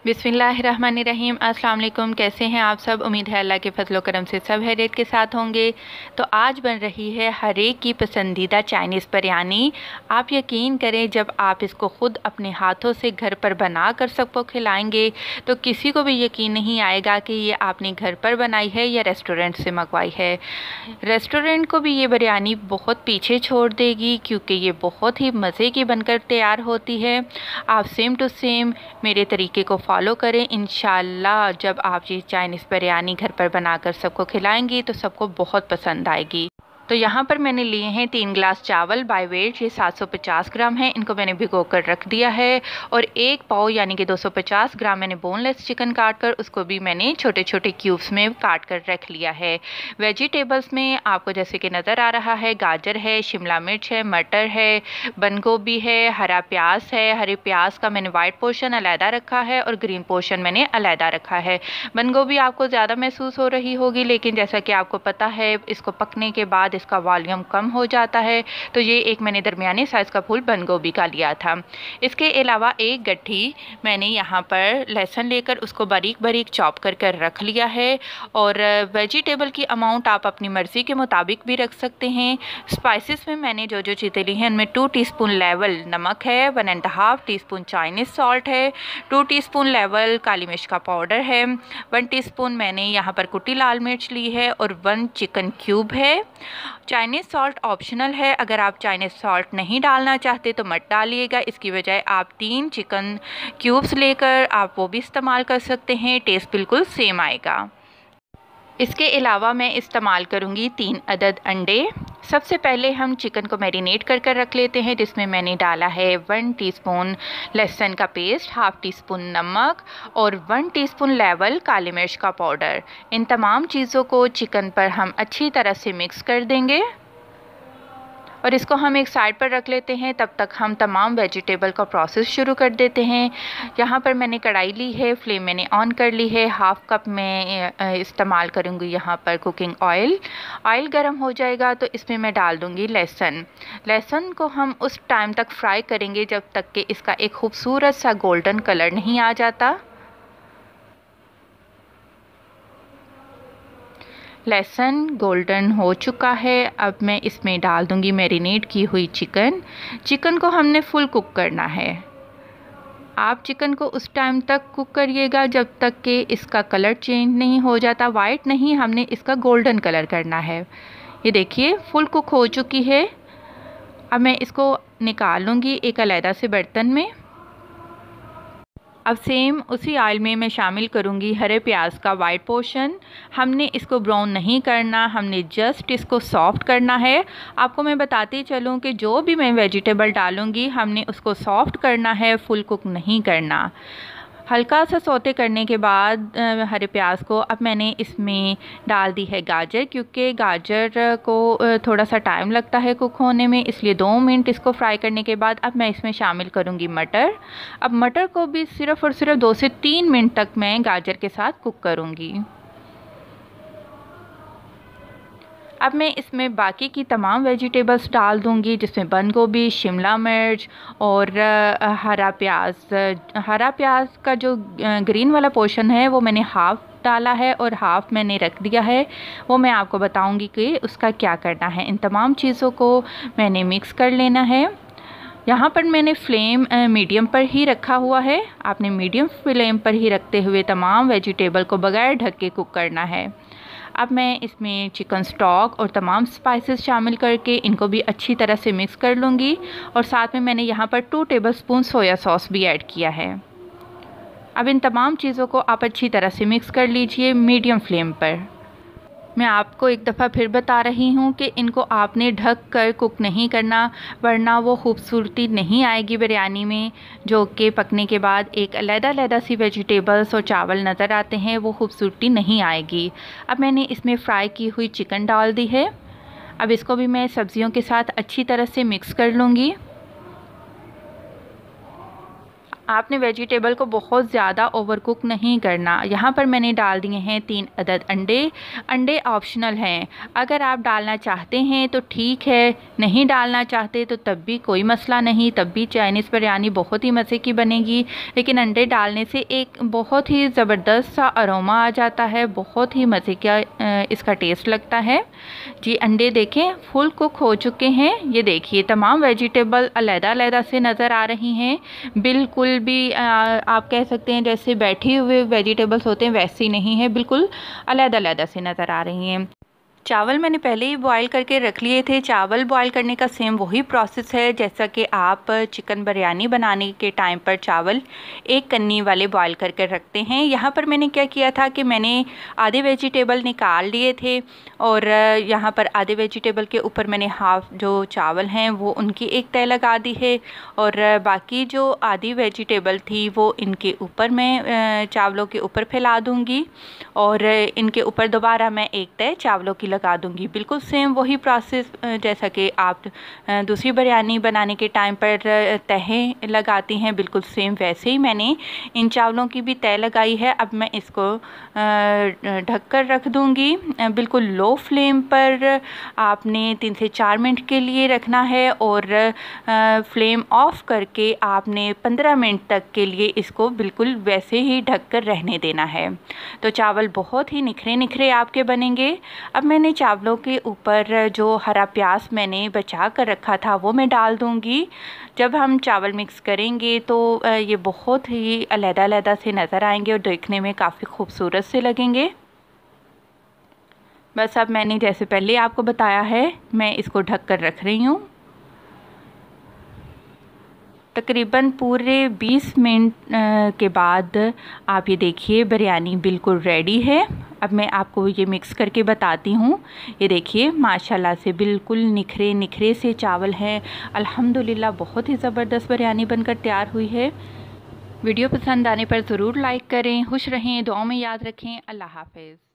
बिस्मिल्लाहिर्रहमानिर्रहीम। अस्सलाम वालेकुम। कैसे हैं आप सब? उम्मीद है अल्लाह के फजलो करम से सब हैरियत के साथ होंगे। तो आज बन रही है हर एक की पसंदीदा चाइनीज़ बिरयानी। आप यकीन करें, जब आप इसको ख़ुद अपने हाथों से घर पर बना कर सबको खिलाएंगे तो किसी को भी यकीन नहीं आएगा कि ये आपने घर पर बनाई है या रेस्टोरेंट से मंगवाई है। रेस्टोरेंट को भी ये बिरयानी बहुत पीछे छोड़ देगी, क्योंकि ये बहुत ही मज़े की बनकर तैयार होती है। आप सेम टू सेम मेरे तरीके को फॉलो करें। इंशाल्लाह जब आप ये चाइनीज़ बिरयानी घर पर बनाकर सबको खिलाएंगी तो सबको बहुत पसंद आएगी। तो यहाँ पर मैंने लिए हैं 3 गिलास चावल बाय वेट, ये 750 ग्राम है। इनको मैंने भिगो कर रख दिया है। और 1 पाव यानी कि 250 ग्राम मैंने बोनलेस चिकन काट कर उसको भी मैंने छोटे छोटे क्यूब्स में काट कर रख लिया है। वेजिटेबल्स में आपको जैसे कि नज़र आ रहा है, गाजर है, शिमला मिर्च है, मटर है, बंद गोभी है, हरा प्याज है। हरे प्याज का मैंने वाइट पोर्शन अलहदा रखा है और ग्रीन पोर्शन मैंने अलहदा रखा है। बंद गोभी आपको ज़्यादा महसूस हो रही होगी, लेकिन जैसा कि आपको पता है इसको पकने के बाद इसका वॉल्यूम कम हो जाता है। तो ये एक मैंने दरमियाने साइज़ का फूल बंद गोभी का लिया था। इसके अलावा एक गट्ठी मैंने यहाँ पर लहसुन लेकर उसको बारीक बारीक चॉप कर रख लिया है। और वेजिटेबल की अमाउंट आप अपनी मर्ज़ी के मुताबिक भी रख सकते हैं। स्पाइसेस में मैंने जो जो चीज़ें ली हैं उनमें 2 टीस्पून लेवल नमक है, 1.5 टीस्पून चाइनीज़ सॉल्ट है, 2 टीस्पून लेवल काली मिर्च का पाउडर है, 1 टीस्पून मैंने यहाँ पर कुटी लाल मिर्च ली है और 1 चिकन क्यूब है। चाइनीज़ सॉल्ट ऑप्शनल है, अगर आप चाइनीज़ सॉल्ट नहीं डालना चाहते तो मत डालिएगा। इसकी बजाय आप 3 चिकन क्यूब्स लेकर आप वो भी इस्तेमाल कर सकते हैं, टेस्ट बिल्कुल सेम आएगा। इसके अलावा मैं इस्तेमाल करूँगी 3 अदद अंडे। सबसे पहले हम चिकन को मैरिनेट कर रख लेते हैं, जिसमें मैंने डाला है 1 टीस्पून लहसुन का पेस्ट, हाफ़ टीस्पून नमक और 1 टीस्पून लेवल काली मिर्च का पाउडर। इन तमाम चीज़ों को चिकन पर हम अच्छी तरह से मिक्स कर देंगे और इसको हम एक साइड पर रख लेते हैं। तब तक हम तमाम वेजिटेबल का प्रोसेस शुरू कर देते हैं। यहाँ पर मैंने कढ़ाई ली है, फ्लेम मैंने ऑन कर ली है। 1/2 कप मैं इस्तेमाल करूँगी यहाँ पर कुकिंग ऑयल। ऑयल गर्म हो जाएगा तो इसमें मैं डाल दूँगी लहसुन। लहसुन को हम उस टाइम तक फ्राई करेंगे जब तक कि इसका एक खूबसूरत सा गोल्डन कलर नहीं आ जाता। लहसुन गोल्डन हो चुका है। अब मैं इसमें डाल दूंगी मैरिनेट की हुई चिकन। चिकन को हमने फुल कुक करना है। आप चिकन को उस टाइम तक कुक करिएगा जब तक कि इसका कलर चेंज नहीं हो जाता। वाइट नहीं, हमने इसका गोल्डन कलर करना है। ये देखिए फुल कुक हो चुकी है। अब मैं इसको निकाल लूँगी एक अलग से बर्तन में। अब सेम उसी ऑयल में मैं शामिल करूंगी हरे प्याज का वाइट पोर्शन। हमने इसको ब्राउन नहीं करना, हमने जस्ट इसको सॉफ्ट करना है। आपको मैं बताती चलूं कि जो भी मैं वेजिटेबल डालूंगी हमने उसको सॉफ्ट करना है, फुल कुक नहीं करना। हल्का सा सौते करने के बाद हरे प्याज को अब मैंने इसमें डाल दी है गाजर, क्योंकि गाजर को थोड़ा सा टाइम लगता है कुक होने में, इसलिए 2 मिनट इसको फ्राई करने के बाद अब मैं इसमें शामिल करूंगी मटर। अब मटर को भी सिर्फ़ और सिर्फ 2 से 3 मिनट तक मैं गाजर के साथ कुक करूंगी। अब मैं इसमें बाकी की तमाम वेजिटेबल्स डाल दूंगी, जिसमें बंद गोभी, शिमला मिर्च और हरा प्याज का जो ग्रीन वाला पोर्शन है वो मैंने हाफ़ डाला है और हाफ़ मैंने रख दिया है। वो मैं आपको बताऊंगी कि उसका क्या करना है। इन तमाम चीज़ों को मैंने मिक्स कर लेना है। यहाँ पर मैंने फ्लेम मीडियम पर ही रखा हुआ है। आपने मीडियम फ्लेम पर ही रखते हुए तमाम वेजिटेबल को बगैर ढक के कुक करना है। अब मैं इसमें चिकन स्टॉक और तमाम स्पाइसेस शामिल करके इनको भी अच्छी तरह से मिक्स कर लूँगी। और साथ में मैंने यहाँ पर 2 टेबलस्पून सोया सॉस भी ऐड किया है। अब इन तमाम चीज़ों को आप अच्छी तरह से मिक्स कर लीजिए मीडियम फ्लेम पर। मैं आपको एक दफ़ा फिर बता रही हूँ कि इनको आपने ढक कर कुक नहीं करना, वरना वो खूबसूरती नहीं आएगी बिरयानी में। जो कि पकने के बाद एक अलग सी वेजिटेबल्स और चावल नज़र आते हैं, वो खूबसूरती नहीं आएगी। अब मैंने इसमें फ्राई की हुई चिकन डाल दी है। अब इसको भी मैं सब्ज़ियों के साथ अच्छी तरह से मिक्स कर लूँगी। आपने वेजिटेबल को बहुत ज़्यादा ओवर कुक नहीं करना। यहाँ पर मैंने डाल दिए हैं 3 अदद अंडे। अंडे ऑप्शनल हैं, अगर आप डालना चाहते हैं तो ठीक है, नहीं डालना चाहते तो तब भी कोई मसला नहीं, तब भी चाइनीज़ बिरयानी बहुत ही मज़े की बनेगी। लेकिन अंडे डालने से एक बहुत ही ज़बरदस्त सा अरोमा आ जाता है, बहुत ही मज़े का इसका टेस्ट लगता है। जी अंडे देखें फुल कुक हो चुके हैं। ये देखिए तमाम वेजिटेबल अलग-अलग से नज़र आ रही हैं, बिल्कुल भी आप कह सकते हैं जैसे बैठे हुए वेजिटेबल्स होते हैं वैसे ही नहीं है, बिल्कुल अलग-अलग से नज़र आ रही हैं। चावल मैंने पहले ही बॉईल करके रख लिए थे। चावल बॉईल करने का सेम वही प्रोसेस है जैसा कि आप चिकन बिरयानी बनाने के टाइम पर चावल एक कन्नी वाले बॉईल करके रखते हैं। यहाँ पर मैंने क्या किया था कि मैंने आधे वेजिटेबल निकाल लिए थे और यहाँ पर आधे वेजिटेबल के ऊपर मैंने हाफ़ जो चावल हैं वो उनकी एक तय लगा दी है और बाकी जो आधी वेजिटेबल थी वो इनके ऊपर मैं चावलों के ऊपर फैला दूँगी और इनके ऊपर दोबारा मैं एक तय चावलों की लगा दूंगी। बिल्कुल सेम वही प्रोसेस जैसा कि आप दूसरी बिरयानी बनाने के टाइम पर तहें लगाती हैं, बिल्कुल सेम वैसे ही मैंने इन चावलों की भी तय लगाई है। अब मैं इसको ढक कर रख दूंगी। बिल्कुल लो फ्लेम पर आपने 3 से 4 मिनट के लिए रखना है और फ्लेम ऑफ करके आपने 15 मिनट तक के लिए इसको बिल्कुल वैसे ही ढक कर रहने देना है। तो चावल बहुत ही निखरे निखरे आपके बनेंगे। अब मैंने चावलों के ऊपर जो हरा प्याज मैंने बचा कर रखा था वो मैं डाल दूंगी। जब हम चावल मिक्स करेंगे तो ये बहुत ही अलग-अलग से नज़र आएंगे और देखने में काफ़ी खूबसूरत से लगेंगे। बस अब मैंने जैसे पहले आपको बताया है मैं इसको ढक कर रख रही हूँ। तकरीबन पूरे 20 मिनट के बाद आप ये देखिए बिरयानी बिल्कुल रेडी है। अब मैं आपको ये मिक्स करके बताती हूँ। ये देखिए माशाल्लाह से बिल्कुल निखरे निखरे से चावल हैं। अल्हम्दुलिल्लाह बहुत ही ज़बरदस्त बिरयानी बनकर तैयार हुई है। वीडियो पसंद आने पर ज़रूर लाइक करें। खुश रहें, दुआओं में याद रखें। अल्लाह हाफ़िज़।